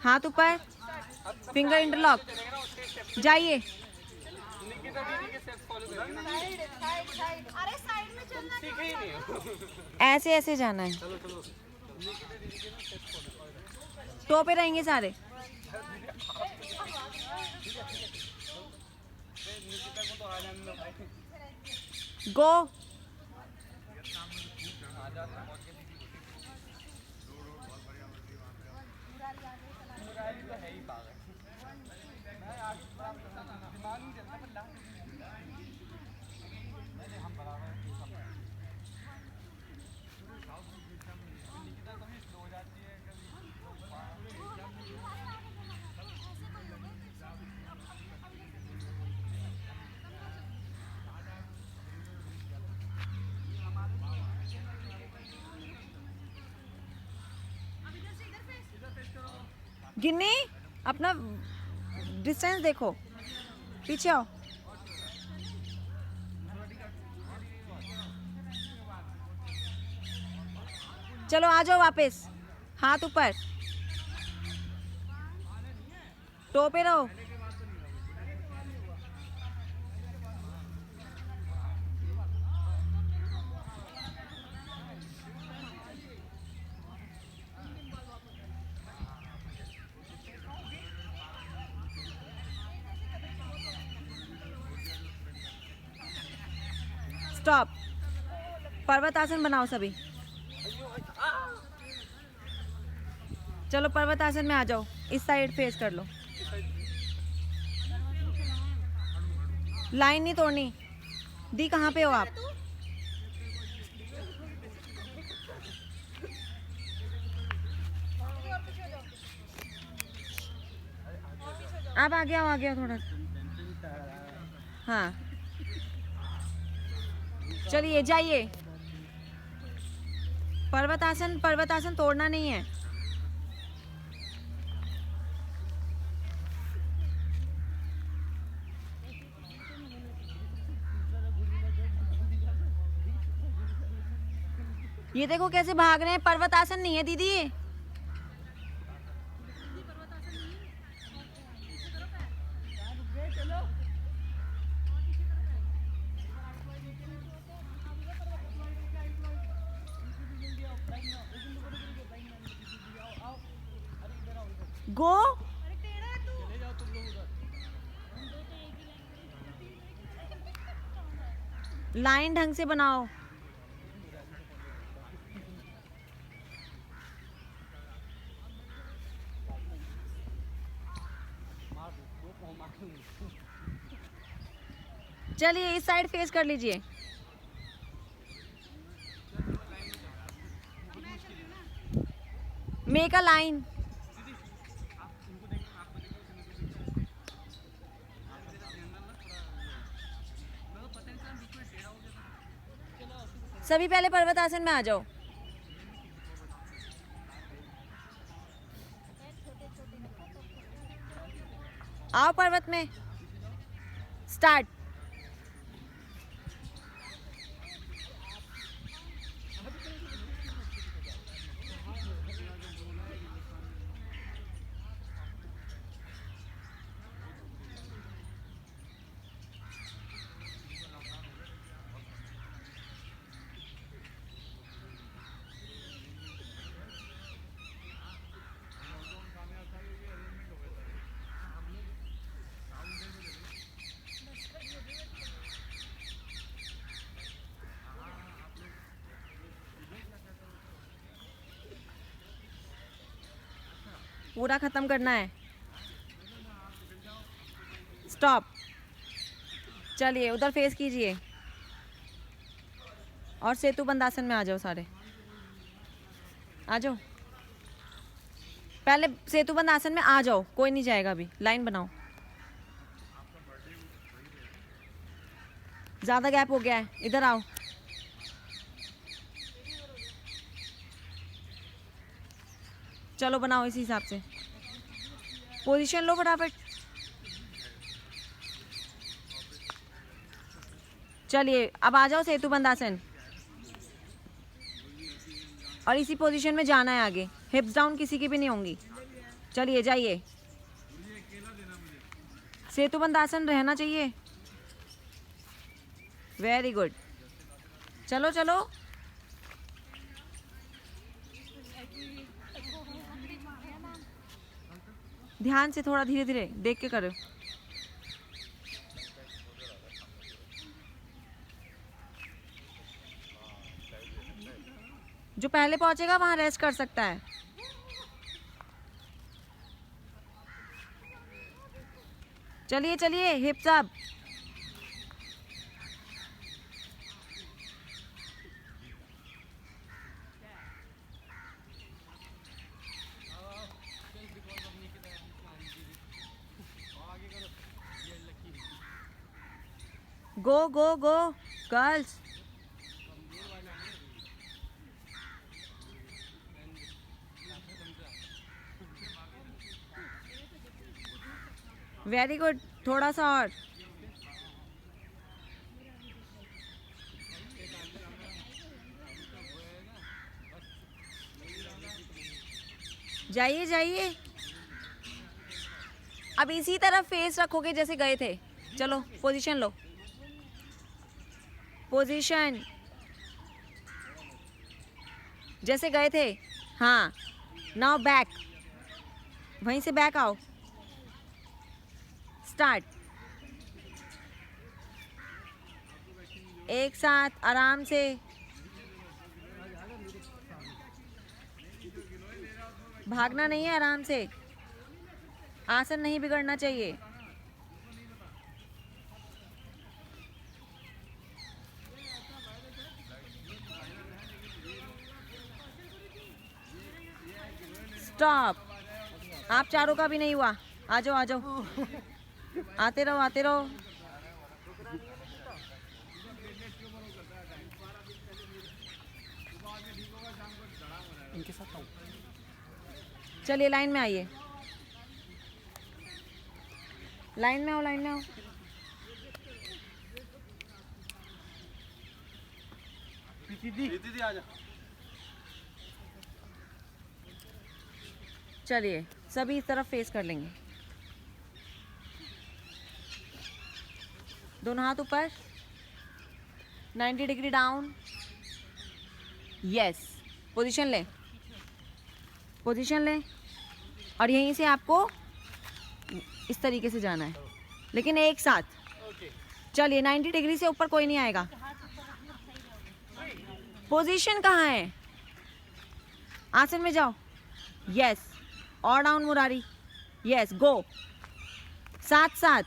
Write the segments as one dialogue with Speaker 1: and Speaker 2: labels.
Speaker 1: हाथ ऊपर, finger interlock, जाइए। ऐसे ऐसे जाना है, टो पे रहेंगे सारे। गो। गिन्नी अपना डिस्टेंस देखो, पीछे आओ। चलो आ जाओ वापस, हाथ ऊपर, टो पे रहो। स्टॉप। पर्वत आसन बनाओ सभी। चलो पर्वत आसन में आ जाओ, इस साइड फेस कर लो। लाइन नहीं तोड़नी। दी कहाँ पे हो आप? आप आगे आओ, आगे आओ थोड़ा। हाँ चलिए जाइए। पर्वत आसन तोड़ना नहीं है। ये देखो कैसे भाग रहे हैं, पर्वत आसन नहीं है दीदी। गो। लाइन ढंग से बनाओ। चलिए इस साइड फेस कर लीजिए। Make a line. सभी पहले पर्वत आसन में आ जाओ। आओ पर्वत में। स्टार्ट। पूरा खत्म करना है। स्टॉप। चलिए उधर फेस कीजिए और सेतु बंदासन में आ जाओ सारे। आ जाओ पहले सेतु बंदासन में आ जाओ, कोई नहीं जाएगा अभी। लाइन बनाओ। ज़्यादा गैप हो गया है, इधर आओ। चलो बनाओ इसी हिसाब से। पोजीशन लो फटाफट। चलिए अब आ जाओ सेतु बंदासन और इसी पोजीशन में जाना है आगे। हिप्स डाउन किसी की भी नहीं होंगी। चलिए जाइए, सेतुबंद आसन रहना चाहिए। वेरी गुड, चलो चलो। ध्यान से, थोड़ा धीरे धीरे देख के करो। जो पहले पहुंचेगा वहां रेस्ट कर सकता है। चलिए चलिए, हिप्स अप। गो गो गो गर्ल्स। वेरी गुड, थोड़ा सा और। जाइए जाइए, अब इसी तरफ फेस रखोगे जैसे गए थे। चलो पोजीशन लो, पोजीशन जैसे गए थे। हाँ, नाउ बैक, वहीं से बैक आओ। स्टार्ट। एक साथ आराम से। भागना नहीं है, आराम से। आसन नहीं बिगड़ना चाहिए। स्टॉप। आप चारों का भी नहीं हुआ। आ जाओ आ जाओ, आते रहो आते रहो।
Speaker 2: इनके साथ आओ।
Speaker 1: चलिए लाइन में आइए, लाइन में आओ, लाइन में आओ।
Speaker 2: दीदी आ जा।
Speaker 1: चलिए सभी इस तरफ फेस कर लेंगे। दोनों हाथ ऊपर, 90 डिग्री डाउन। यस, पोजीशन ले, पोजीशन ले। और यहीं से आपको इस तरीके से जाना है, लेकिन एक साथ। चलिए 90 डिग्री से ऊपर कोई नहीं आएगा। पोजीशन कहाँ है? आसन में जाओ। यस, और डाउन मुरारी। यस, गो। साथ साथ,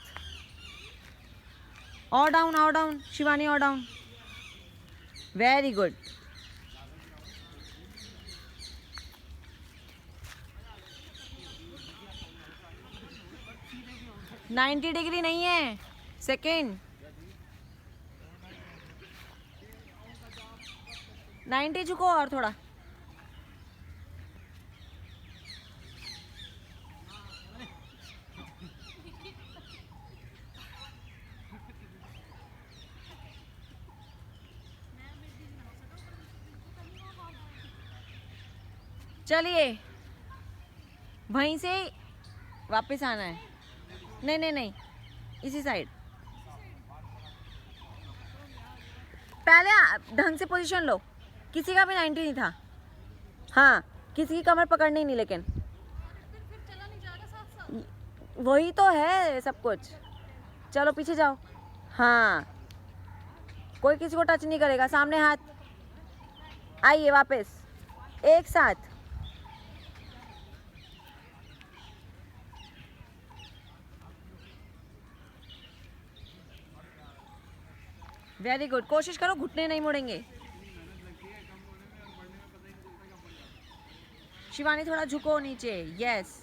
Speaker 1: और डाउन शिवानी, और down. Very good. Ninety degree नहीं है, सेकेंड। 90 झुको और थोड़ा। चलिए वहीं से वापस आना है। नहीं नहीं नहीं, इसी साइड। पहले ढंग से पोजीशन लो। किसी का भी 90 नहीं था। हाँ, किसी की कमर पकड़नी नहीं, लेकिन वही तो है सब कुछ। चलो पीछे जाओ। हाँ, कोई किसी को टच नहीं करेगा। सामने हाथ। आइए वापस, एक साथ। वेरी गुड, कोशिश करो घुटने नहीं मुड़ेंगे। शिवानी थोड़ा झुको नीचे। यस,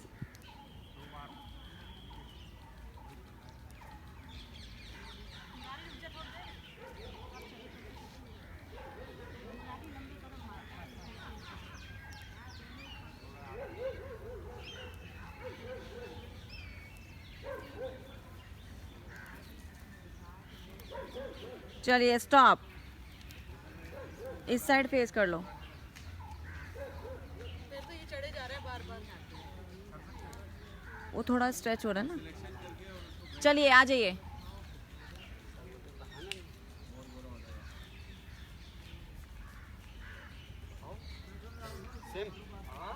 Speaker 1: चलिए स्टॉप। इस साइड फेस कर लो।
Speaker 3: फिर तो ये चढ़े जा रहा है बार बार।
Speaker 1: वो थोड़ा स्ट्रेच हो रहा है ना। चलिए आ जाइए।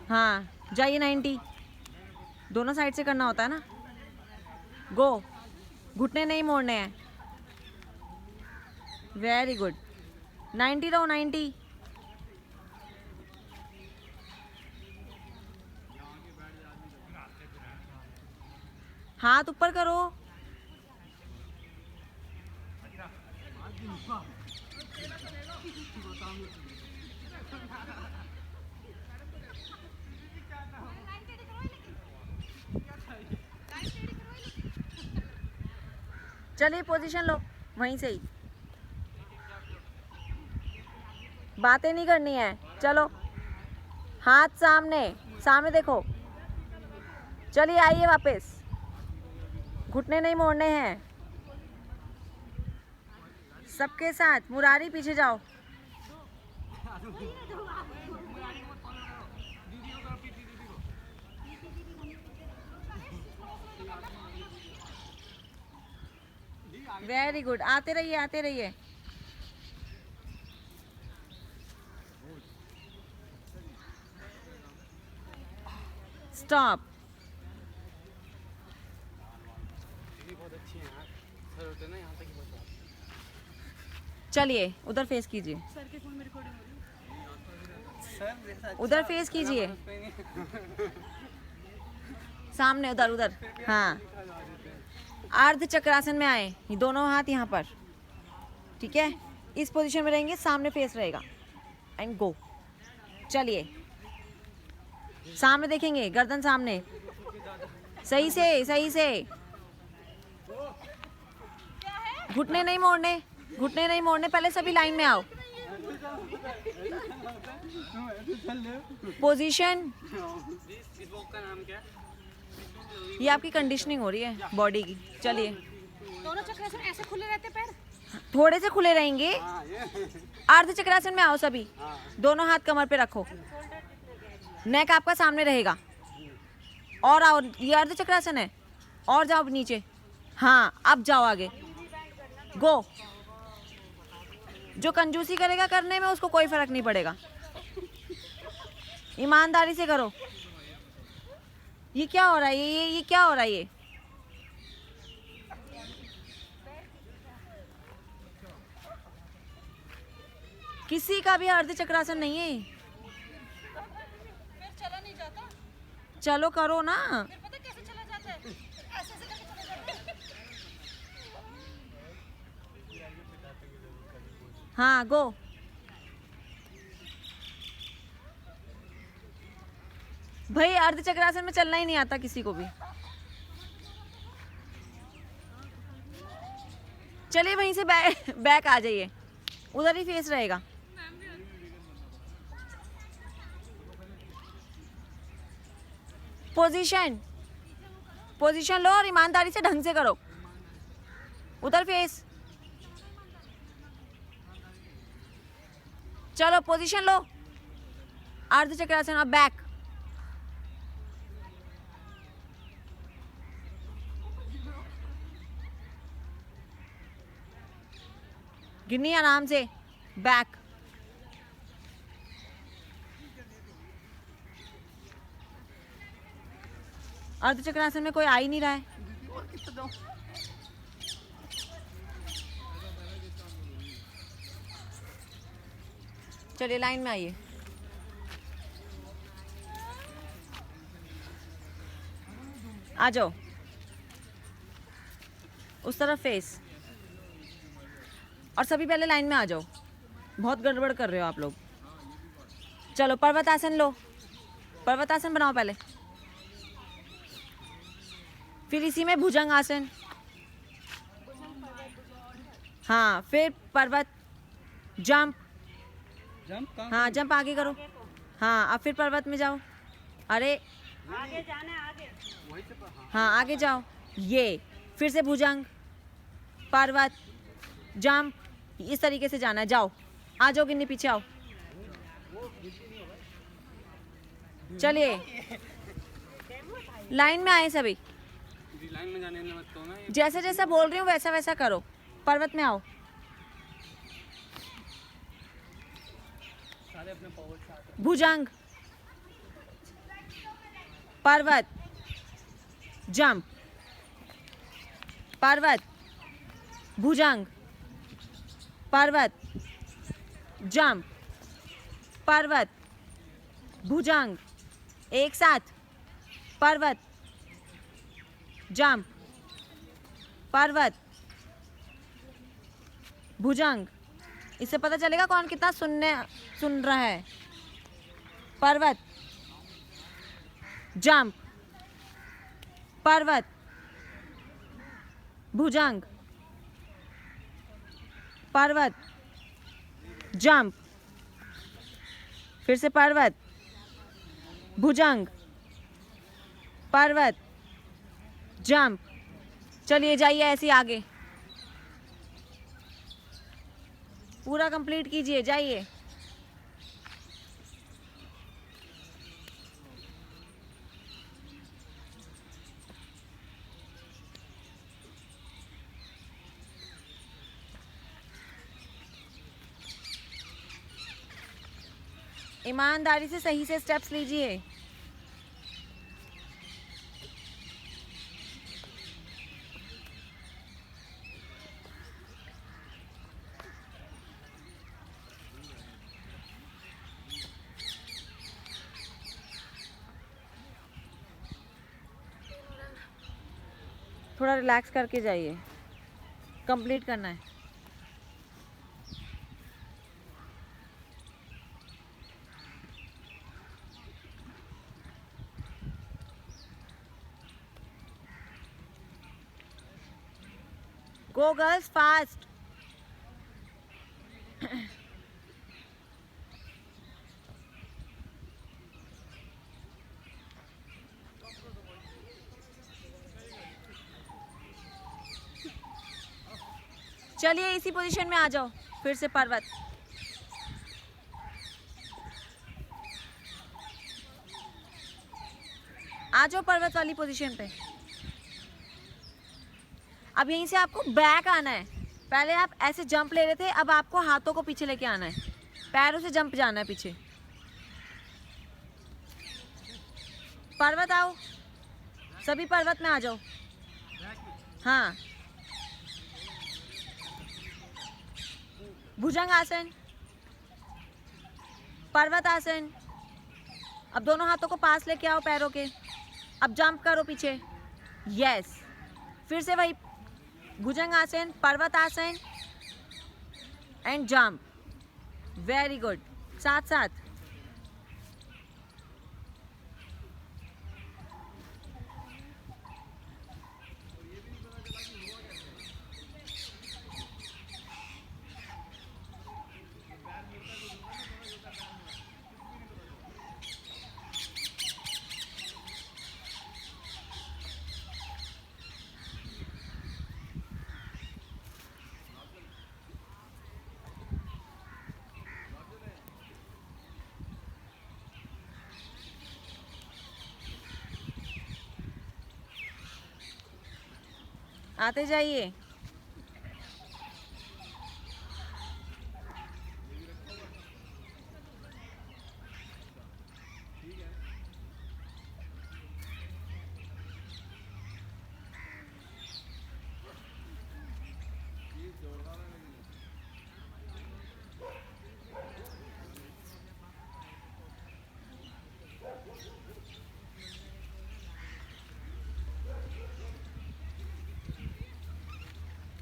Speaker 1: हाँ जाइए 90, दोनों साइड से करना होता है ना। गो, घुटने नहीं मोड़ने हैं। वेरी गुड, 90 रहो 90। हाथ ऊपर करो। चलिए पोजीशन लो वहीं से ही, बातें नहीं करनी है। चलो हाथ सामने, सामने देखो। चलिए आइए वापस, घुटने नहीं मोड़ने हैं। सबके साथ मुरारी पीछे जाओ। वेरी गुड, आते रहिए आते रहिए। स्टॉप।
Speaker 2: बहुत अच्छी है यार, सर होते ना यहाँ तक ही पहुँचा।
Speaker 1: चलिए उधर फेस कीजिए,
Speaker 3: सर के फोन में रिकॉर्डिंग हो रही है।
Speaker 2: सर मेरे साथ
Speaker 1: उधर फेस कीजिए, सामने उधर उधर। हाँ, अर्ध चक्रासन में आए, ये दोनों हाथ यहाँ पर, ठीक है। इस पोजीशन में रहेंगे, सामने फेस रहेगा एंड गो। चलिए सामने देखेंगे, गर्दन सामने, सही से सही से। घुटने नहीं मोड़ने, घुटने नहीं मोड़ने, पहले सभी लाइन में आओ। पोजीशन,
Speaker 2: इस वॉक का नाम क्या है?
Speaker 1: ये आपकी कंडीशनिंग हो रही है बॉडी की। चलिए
Speaker 3: दोनों चक्रासन ऐसे खुले रहते पैर।
Speaker 1: थोड़े से खुले रहेंगे।
Speaker 2: हाँ ये
Speaker 1: अर्ध चक्रासन में आओ सभी, दोनों हाथ कमर पे रखो, नेक आपका सामने रहेगा। और आओ, ये अर्ध चक्रासन है, और जाओ नीचे। हाँ अब जाओ आगे, गो। जो कंजूसी करेगा करने में उसको कोई फर्क नहीं पड़ेगा, ईमानदारी से करो। ये क्या हो रहा है, ये क्या हो रहा है ये? किसी का भी अर्ध चक्रासन नहीं है।
Speaker 3: फिर चला नहीं जाता,
Speaker 1: चलो करो ना।
Speaker 3: फिर पता कैसे चला जाता है, ऐसे ऐसे करके चला जाता है।
Speaker 1: हाँ गो। भाई अर्ध चक्रासन में चलना ही नहीं आता किसी को भी। चलिए वहीं से बैक आ जाइए, उधर ही फेस रहेगा। पोजीशन, पोजीशन लो और ईमानदारी से ढंग से करो। उधर फेस, चलो पोजीशन लो, अर्ध चक्रासन। और बैक, गिनी आराम से, बैक। अर्ध चक्रासन में कोई आ ही नहीं रहा है। चलिए लाइन में आइए। आ जाओ, उस तरफ फेस। और सभी पहले लाइन में आ जाओ, बहुत गड़बड़ कर रहे हो आप लोग। चलो पर्वतासन लो, पर्वतासन बनाओ पहले, फिर इसी में भुजंग आसन। हाँ फिर पर्वत, जंप।
Speaker 2: जंप
Speaker 1: हाँ जंप आगे करो। हाँ अब फिर पर्वत में जाओ। अरे
Speaker 3: आगे जाना है, आगे।
Speaker 2: वहीं से
Speaker 1: हाँ आगे जाओ। ये फिर से भुजंग, पर्वत, जंप, इस तरीके से जाना है। जाओ, आ जाओ गिन्नी, पीछे आओ। चलिए लाइन में आए सभी,
Speaker 2: जी लाइन में जाने मत तो ना ये
Speaker 1: जैसा जैसा बोल रही हूँ वैसा वैसा करो। पर्वत में आओ।
Speaker 2: सारे अपने पावर से आते
Speaker 1: भुजंग, पर्वत, जंप, पर्वत, भुजंग, पर्वत, जंप, पर्वत, भुजंग, एक साथ, पर्वत, जंप, पर्वत, भुजंग। इससे पता चलेगा कौन कितना सुन रहा है। पर्वत, जंप, पर्वत, भुजंग, पर्वत, जंप, फिर से पर्वत, भुजंग, पर्वत, जंप। चलिए जाइए ऐसे ही आगे, पूरा कंप्लीट कीजिए, जाइए। ईमानदारी से सही से स्टेप्स लीजिए। थोड़ा रिलैक्स करके जाइए, कंप्लीट करना है। गो गर्ल्स फास्ट। चलिए इसी पोजीशन में आ जाओ, फिर से पर्वत। आ जाओ पर्वत वाली पोजीशन पे। अब यहीं से आपको बैक आना है। पहले आप ऐसे जंप ले रहे थे, अब आपको हाथों को पीछे लेके आना है, पैरों से जंप जाना है पीछे। पर्वत आओ, सभी पर्वत में आ जाओ। हाँ, भुजंग आसन, पर्वत आसन। अब दोनों हाथों को पास लेके आओ पैरों के। अब जंप करो पीछे। यस, फिर से वही भुजंग आसन, पर्वत आसन एंड जंप। वेरी गुड, साथ साथ। आते जाइए।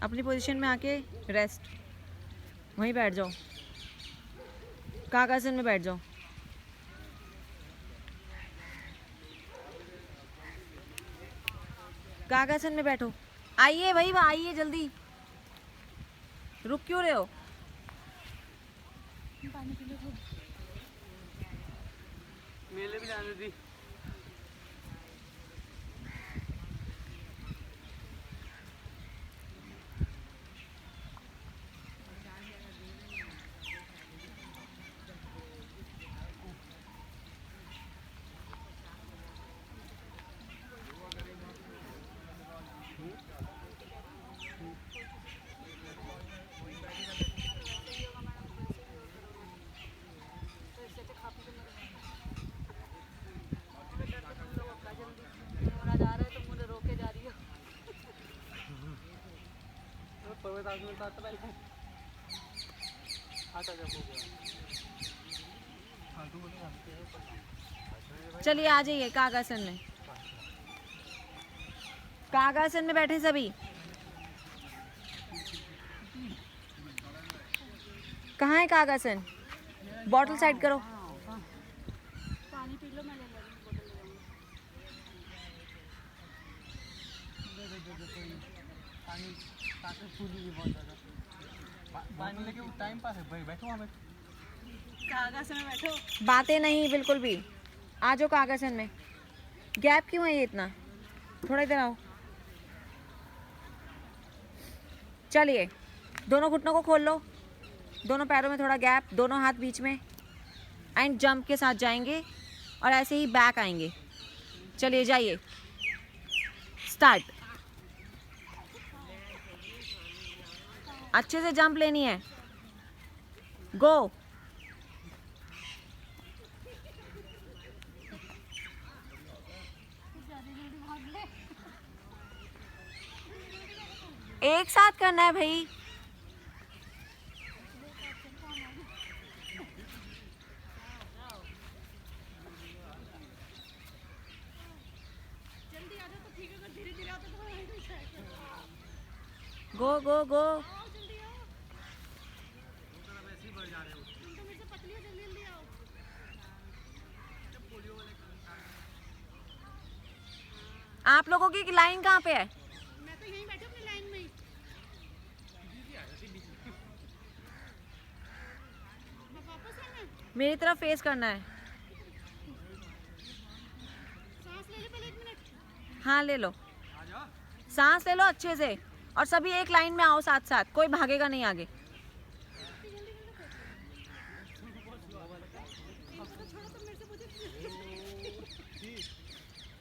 Speaker 1: अपनी पोजीशन में आके रेस्ट, वहीं बैठ जाओ, काकासन में बैठ जाओ। काकासन में बैठो। आइए भाई, आइए जल्दी, रुक क्यों रहे हो?
Speaker 3: पानी पी लो।
Speaker 2: मेले भी जाने दी। 10 मिनट बाद तो पहले आता जब हो गया। हाँ तू बोलेगा
Speaker 1: चलिए आ जाइए कागासन में। कागासन में बैठे सभी। कहाँ है कागासन? बॉटल साइड करो।
Speaker 3: पानी पी लो, मैं ले लूँगी बोतल ले जाऊँगी।
Speaker 2: पानी ताकत फूली भी बहुत ज़्यादा। पानी लेके टाइम पास है भाई, बैठो वहाँ बैठो।
Speaker 3: कागज में बैठो।
Speaker 1: बातें नहीं बिल्कुल भी। आ जाओ कागासन में। गैप क्यों है ये इतना? थोड़ा इधर आओ। चलिए दोनों घुटनों को खोल लो, दोनों पैरों में थोड़ा गैप, दोनों हाथ बीच में, एंड जंप के साथ जाएंगे और ऐसे ही बैक आएंगे। चलिए जाइए, स्टार्ट। अच्छे से जंप लेनी है। गो। एक साथ करना है भाई।
Speaker 3: जल्दी आ जाओ तो ठीक है, अगर धीरे धीरे आते तो नहीं ठीक है।
Speaker 1: गो गो गो।
Speaker 3: आओ जल्दी आओ। तुम तो मेरे से पतली हो, जल्दी जल्दी आओ।
Speaker 1: आप लोगों की लाइन कहाँ पे है?
Speaker 3: मैं तो यहीं बैठी अपनी लाइन में ही। मैं वापस आना है?
Speaker 1: मेरी तरफ फेस करना है।
Speaker 3: सांस ले ले पहले 1 मिनट।
Speaker 1: हाँ ले लो, सांस ले लो अच्छे से, और सभी एक लाइन में आओ साथ साथ, कोई भागेगा नहीं आगे।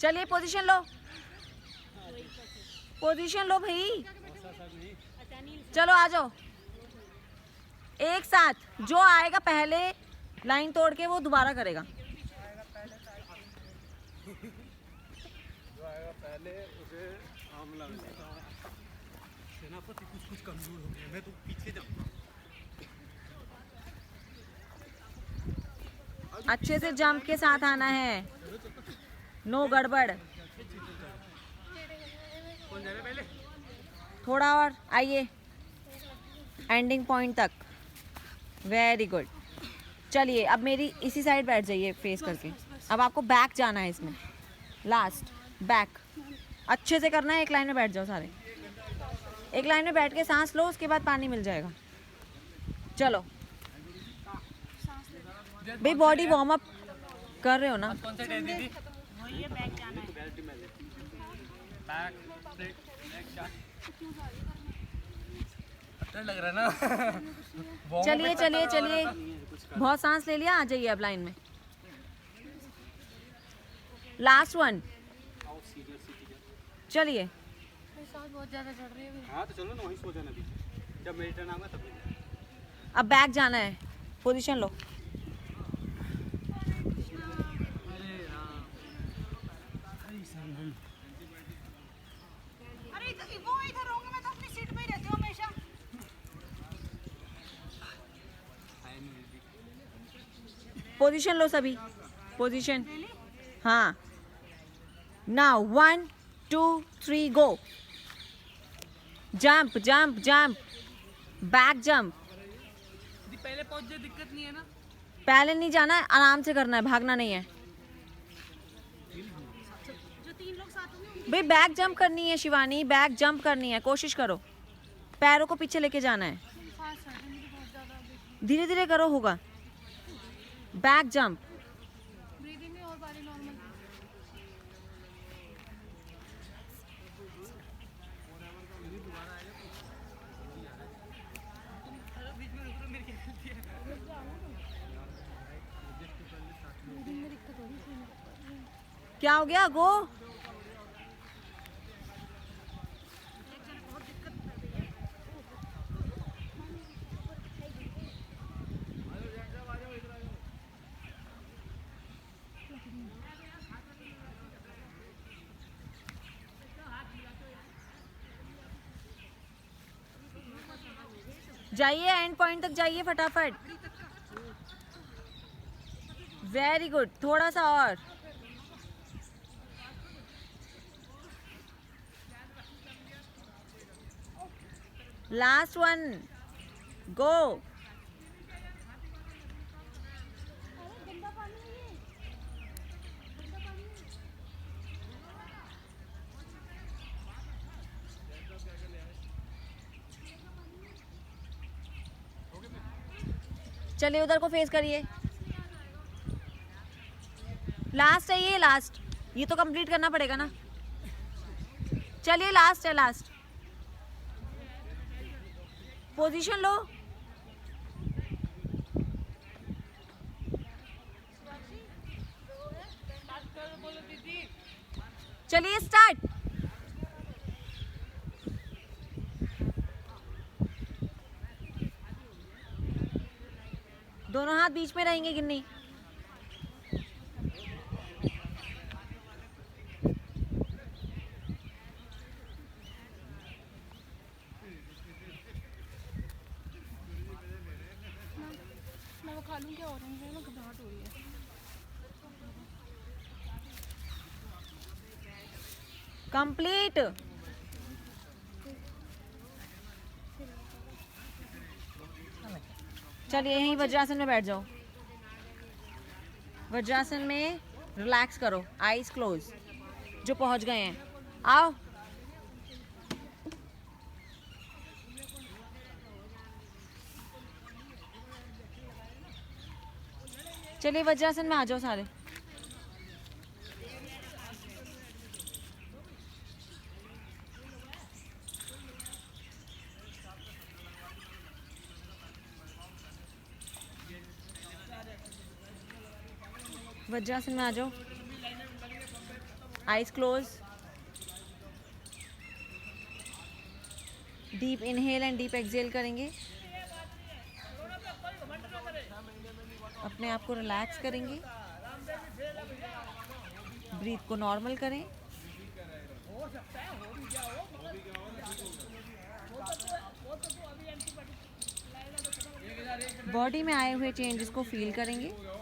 Speaker 1: चलिए पोजीशन लो, पोजीशन लो भाई। चलो आ जाओ एक साथ। जो आएगा पहले लाइन तोड़ के वो दोबारा करेगा।
Speaker 2: जो आएगा पहले उसे हमला मिलेगा। सेनापति कुछ कमजोर हो गया, मैं तो पीछे जाऊंगा।
Speaker 1: अच्छे से जंप के साथ आना है, नो गड़बड़।
Speaker 2: कौन जा रहा है पहले?
Speaker 1: थोड़ा और आइए एंडिंग पॉइंट तक। Very good. चलिए अब मेरी इसी साइड बैठ जाइए फेस करके। अब आपको बैक जाना है इसमें, लास्ट बैक। अच्छे से करना है, एक लाइन में बैठ जाओ सारे। एक लाइन में बैठ के सांस लो, उसके बाद पानी मिल जाएगा। चलो भाई, बॉडी वार्म अप कर रहे हो ना?
Speaker 2: कौन सा दे दीदी?
Speaker 3: ये बैग जाना है।
Speaker 2: Back flip back shot. अच्छा लग रहा है ना?
Speaker 1: चलिए चलिए चलिए, बहुत सांस ले लिया, आ जाइए अब लाइन में। Last one. चलिए
Speaker 3: सांस बहुत ज़्यादा चढ़ रही है।
Speaker 2: हाँ तो चलो ना, वहीं सो जाना भी। जब मेरी टर्न आएगा तब।
Speaker 1: अब बैक जाना है, पोजीशन लो।
Speaker 3: अरे वो इधर रहूंगी मैं तो अपनी सीट पे ही रहती हूँ हमेशा।
Speaker 1: पोजीशन लो सभी, पोजीशन। हाँ now 1 2 3 go. Jump jump jump, back jump.
Speaker 2: पहले पहुंच जाए, दिक्कत नहीं है ना?
Speaker 1: पहले नहीं जाना है, आराम से करना है, भागना नहीं है
Speaker 3: जो 3 लोग साथ होंगे
Speaker 1: भाई। बैक जंप करनी है शिवानी, बैक जंप करनी है, कोशिश करो। पैरों को पीछे लेके जाना है,
Speaker 3: उनकी सांस चढ़ रही है मुझे बहुत ज़्यादा अभी।
Speaker 1: धीरे धीरे करो, होगा। Back jump.
Speaker 3: ब्रीदिंग में और बारी नॉर्मल।
Speaker 1: क्या हो गया? गो। जाइए एंड पॉइंट तक जाइए फटाफट। वेरी गुड, थोड़ा सा और। लास्ट वन, गो।
Speaker 3: अरे गंदा पानी है ये, गंदा पानी है।
Speaker 1: चलिए उधर को फेस करिए। लास्ट है ये, लास्ट। ये तो कंप्लीट करना पड़ेगा ना। चलिए लास्ट है, लास्ट। पोजीशन लो। चलिए स्टार्ट। दोनों हाथ बीच में रहेंगे गिन्नी।
Speaker 3: मैं वो खा लूँ क्या, ऑरेंज है ना, घबराहट हो रही है।
Speaker 1: कंप्लीट। चलिए यहीं वज्रासन में बैठ जाओ। वज्रासन में रिलैक्स करो, आईज क्लोज। जो पहुंच गए हैं आओ। चलिए वज्रासन में आ जाओ सारे। वज्रासन में आ जाओ, eyes close. Deep inhale and deep exhale करेंगे। अपने आप को रिलैक्स करेंगे। ब्रीथ को नॉर्मल करें। बॉडी में आए हुए चेंजेस को फील करेंगे।